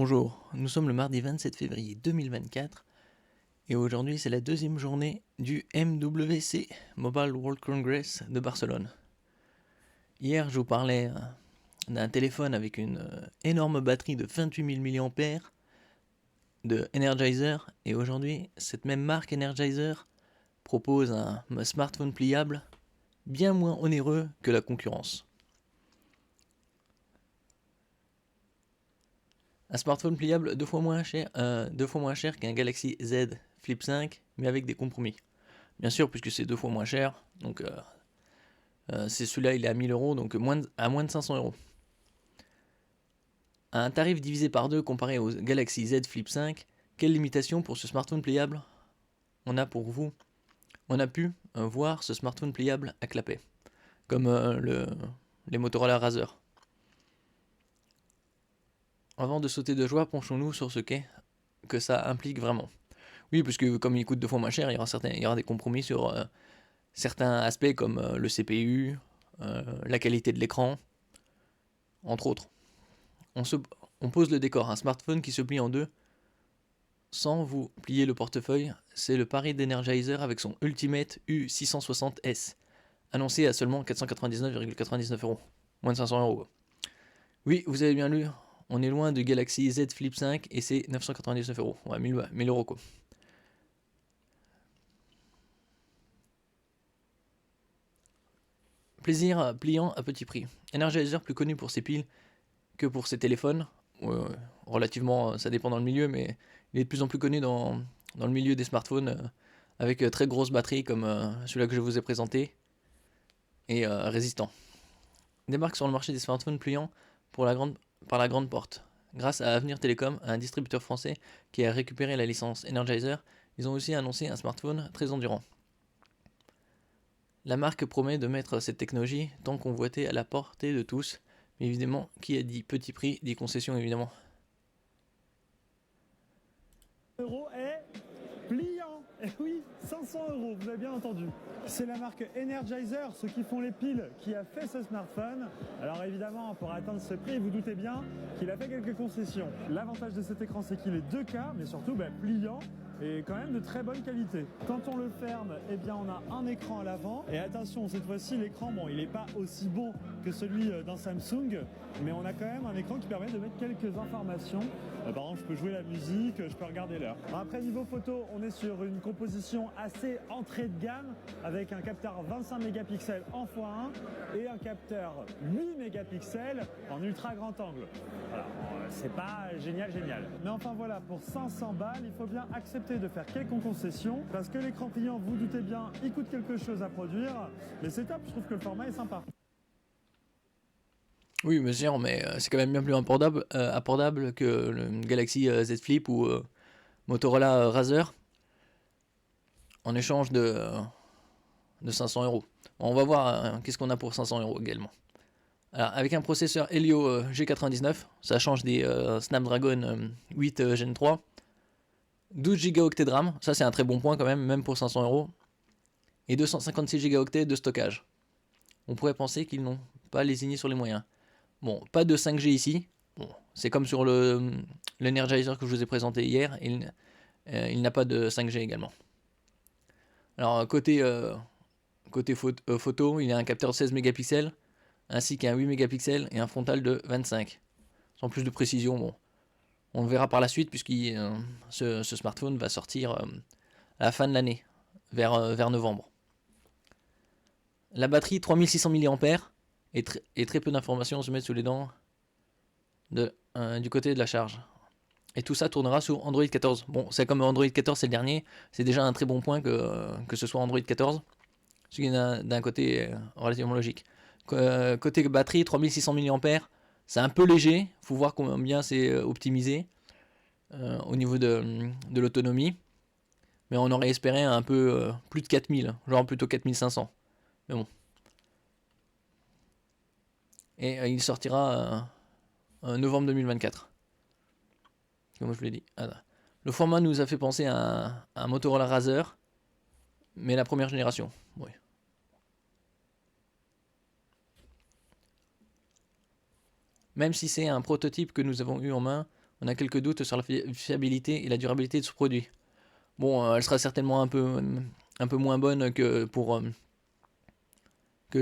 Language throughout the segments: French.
Bonjour, nous sommes le mardi 27 février 2024 et aujourd'hui c'est la deuxième journée du MWC, Mobile World Congress de Barcelone. Hier je vous parlais d'un téléphone avec une énorme batterie de 28 000 mAh de Energizer et aujourd'hui cette même marque Energizer propose un smartphone pliable bien moins onéreux que la concurrence. Un smartphone pliable deux fois moins cher qu'un Galaxy Z Flip 5, mais avec des compromis. Bien sûr, puisque c'est deux fois moins cher, donc c'est celui-là, il est à 1000 euros, donc à moins de 500 euros. À un tarif divisé par deux comparé au Galaxy Z Flip 5, quelle limitation pour ce smartphone pliable on a pour vous? On a pu voir ce smartphone pliable à clapet, comme les Motorola Razr. Avant de sauter de joie, penchons-nous sur ce qu'est que ça implique vraiment. Oui, parce que comme il coûte deux fois moins cher, il y aura des compromis sur certains aspects comme le CPU, la qualité de l'écran, entre autres. On pose le décor, un smartphone qui se plie en deux sans vous plier le portefeuille, c'est le pari d'Energizer avec son Ultimate U660S, annoncé à seulement 499,99 €, moins de 500 euros. Oui, vous avez bien lu, on est loin du Galaxy Z Flip 5 et c'est 999 €, ouais, 1000 euros quoi. Plaisir pliant à petit prix. Energizer, plus connu pour ses piles que pour ses téléphones, relativement, ça dépend dans le milieu, mais il est de plus en plus connu dans le milieu des smartphones, avec très grosses batteries comme celui-là que je vous ai présenté, et résistant. Il débarque sur le marché des smartphones pliants par la grande porte. Grâce à Avenir Télécom, un distributeur français qui a récupéré la licence Energizer, ils ont aussi annoncé un smartphone très endurant. La marque promet de mettre cette technologie tant convoitée à la portée de tous, mais évidemment, qui a dit petit prix, dit concession évidemment. Euro est pliant. Et oui, 500 €, vous avez bien entendu. C'est la marque Energizer, ceux qui font les piles, qui a fait ce smartphone. Alors évidemment, pour atteindre ce prix, vous doutez bien qu'il a fait quelques concessions. L'avantage de cet écran, c'est qu'il est 2K, mais surtout pliant et quand même de très bonne qualité. Quand on le ferme, eh bien on a un écran à l'avant. Et attention, cette fois-ci, l'écran, bon, il n'est pas aussi bon que celui d'un Samsung, mais on a quand même un écran qui permet de mettre quelques informations. Par exemple, je peux jouer la musique, je peux regarder l'heure. Après, niveau photo, on est sur une composition assez entrée de gamme avec un capteur 25 mégapixels en x1 et un capteur 8 mégapixels en ultra grand angle. Voilà, c'est pas génial. Mais enfin voilà, pour 500 balles, il faut bien accepter de faire quelques concessions parce que l'écran pliant, vous doutez bien, il coûte quelque chose à produire. Mais c'est top, je trouve que le format est sympa. Oui, monsieur, mais c'est quand même bien plus abordable que le Galaxy Z Flip ou Motorola Razr en échange de 500 €. On va voir qu'est-ce qu'on a pour 500 € également. Alors, avec un processeur Helio G99, ça change des Snapdragon 8 Gen 3. 12 Go de RAM, ça c'est un très bon point quand même pour 500 €. Et 256 Go de stockage. On pourrait penser qu'ils n'ont pas lésiné sur les moyens. Bon, pas de 5G ici. Bon, c'est comme sur l'Energizer que je vous ai présenté hier. Il n'a pas de 5G également. Alors, côté photo, il y a un capteur de 16 mégapixels, ainsi qu'un 8 mégapixels et un frontal de 25. Sans plus de précision, bon, on le verra par la suite, puisque ce smartphone va sortir à la fin de l'année, vers novembre. La batterie 3600 mAh et très peu d'informations se mettent sous les dents du côté de la charge. Et tout ça tournera sous Android 14. Bon, c'est comme Android 14 c'est le dernier, c'est déjà un très bon point que ce soit Android 14. Ce qui est d'un côté relativement logique. Côté batterie, 3600 mAh, c'est un peu léger, faut voir combien c'est optimisé au niveau de l'autonomie. Mais on aurait espéré un peu plus de 4000, genre plutôt 4500. Mais bon. Et il sortira en novembre 2024. Comme je vous l'ai dit. Le format nous a fait penser à un Motorola Razr, mais la première génération. Oui. Même si c'est un prototype que nous avons eu en main, on a quelques doutes sur la fiabilité et la durabilité de ce produit. Bon, elle sera certainement un peu moins bonne que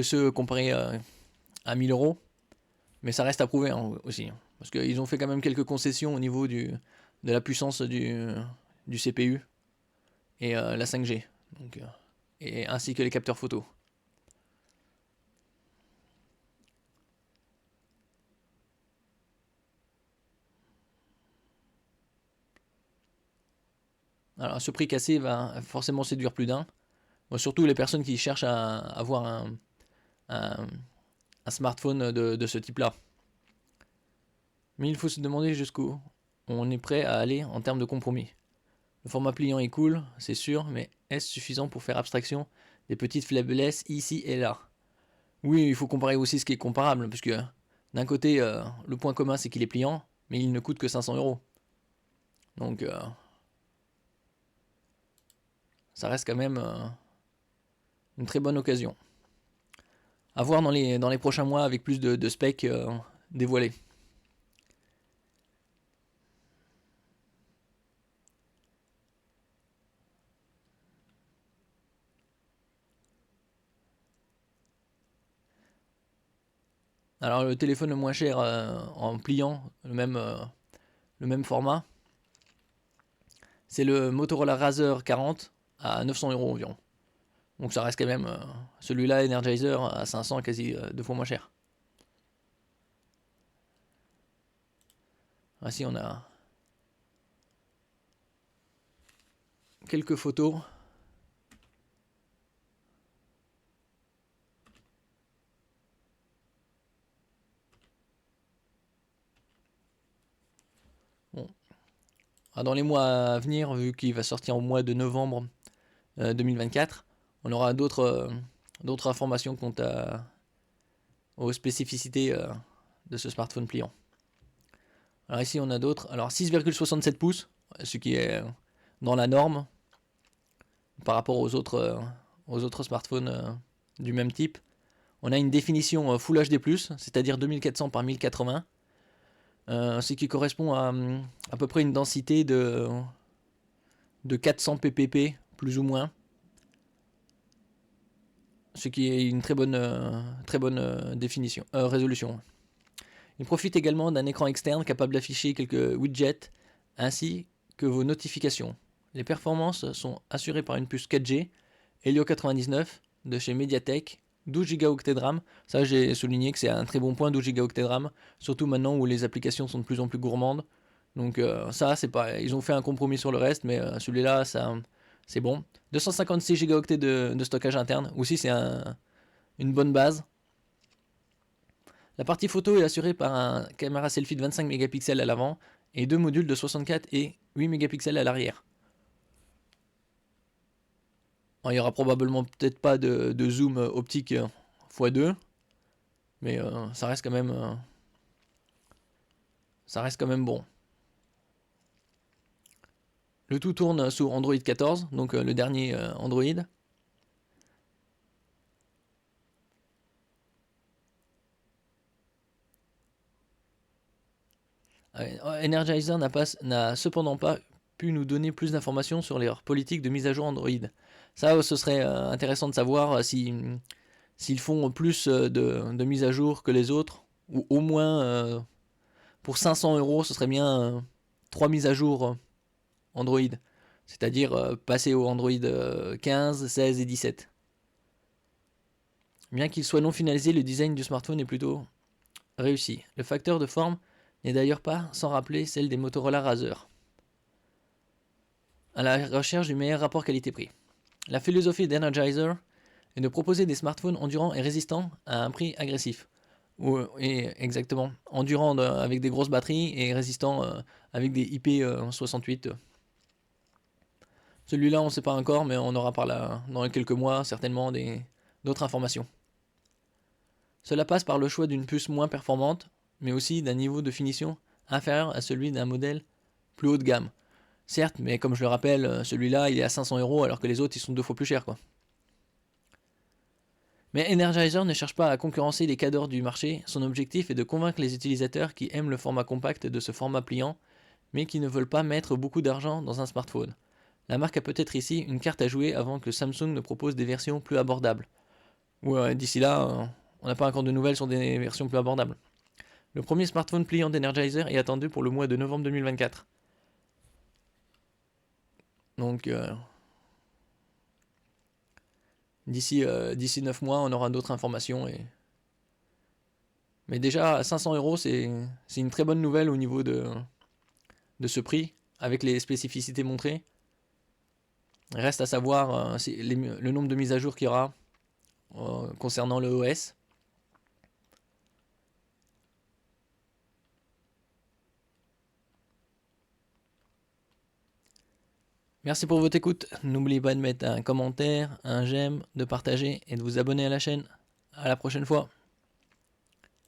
ceux comparés à 1000 euros, mais ça reste à prouver aussi. Parce qu'ils ont fait quand même quelques concessions au niveau de la puissance du CPU et la 5G, donc, et ainsi que les capteurs photo. Alors, ce prix cassé va forcément séduire plus d'un. Bon, surtout les personnes qui cherchent à avoir un smartphone de ce type-là. Mais il faut se demander jusqu'où on est prêt à aller en termes de compromis. Le format pliant est cool, c'est sûr, mais est-ce suffisant pour faire abstraction des petites faiblesses ici et là? Oui, il faut comparer aussi ce qui est comparable, puisque d'un côté, le point commun c'est qu'il est pliant, mais il ne coûte que 500 euros. Donc, ça reste quand même une très bonne occasion. À voir dans les prochains mois avec plus de specs dévoilés. Alors le téléphone le moins cher en pliant, le même format, c'est le Motorola Razr 40 à 900 euros environ. Donc ça reste quand même celui-là Energizer à 500, quasi 2 fois moins cher. Ainsi on a quelques photos. Bon. Dans les mois à venir, vu qu'il va sortir au mois de novembre 2024, on aura d'autres informations quant aux spécificités de ce smartphone pliant. Alors ici on a d'autres. Alors 6,67 pouces, ce qui est dans la norme par rapport aux autres smartphones du même type. On a une définition Full HD+, c'est-à-dire 2400 par 1080, ce qui correspond à peu près une densité de 400 ppp, plus ou moins. Ce qui est une très bonne résolution. Il profite également d'un écran externe capable d'afficher quelques widgets ainsi que vos notifications. Les performances sont assurées par une puce 4G Helio 99 de chez Mediatek, 12 Go de RAM. Ça, j'ai souligné que c'est un très bon point, 12 Go de RAM, surtout maintenant où les applications sont de plus en plus gourmandes. Donc ça, c'est pas, ils ont fait un compromis sur le reste, mais celui-là, ça, c'est bon. 256 Go de stockage interne, aussi c'est une bonne base. La partie photo est assurée par un caméra selfie de 25 mégapixels à l'avant et 2 modules de 64 et 8 mégapixels à l'arrière. Il n'y aura probablement peut-être pas de zoom optique x2, mais ça reste quand même bon. Le tout tourne sous Android 14, donc le dernier Android. Energizer n'a cependant pas pu nous donner plus d'informations sur leur politique de mise à jour Android. Ça, ce serait intéressant de savoir s'ils font plus de mise à jour que les autres, ou au moins pour 500 euros, ce serait bien 3 mises à jour Android, c'est-à-dire passer au Android 15, 16 et 17. Bien qu'il soit non finalisé, le design du smartphone est plutôt réussi. Le facteur de forme n'est d'ailleurs pas sans rappeler celle des Motorola Razr. À la recherche du meilleur rapport qualité-prix. La philosophie d'Energizer est de proposer des smartphones endurants et résistants à un prix agressif. Exactement, endurant avec des grosses batteries et résistant avec des IP68. Celui-là, on ne sait pas encore, mais on aura par là, dans quelques mois, certainement d'autres informations. Cela passe par le choix d'une puce moins performante, mais aussi d'un niveau de finition inférieur à celui d'un modèle plus haut de gamme. Certes, mais comme je le rappelle, celui-là, il est à 500 euros, alors que les autres, ils sont 2 fois plus chers, quoi. Mais Energizer ne cherche pas à concurrencer les cadors du marché, son objectif est de convaincre les utilisateurs qui aiment le format compact de ce format pliant mais qui ne veulent pas mettre beaucoup d'argent dans un smartphone. La marque a peut-être ici une carte à jouer avant que Samsung ne propose des versions plus abordables. Ou d'ici là, on n'a pas encore de nouvelles sur des versions plus abordables. Le premier smartphone pliant d'Energizer est attendu pour le mois de novembre 2024. Donc, d'ici 9 mois, on aura d'autres informations. Mais déjà, à 500 euros, c'est une très bonne nouvelle au niveau de ce prix, avec les spécificités montrées. Reste à savoir le nombre de mises à jour qu'il y aura concernant le OS. Merci pour votre écoute. N'oubliez pas de mettre un commentaire, un j'aime, de partager et de vous abonner à la chaîne. À la prochaine fois.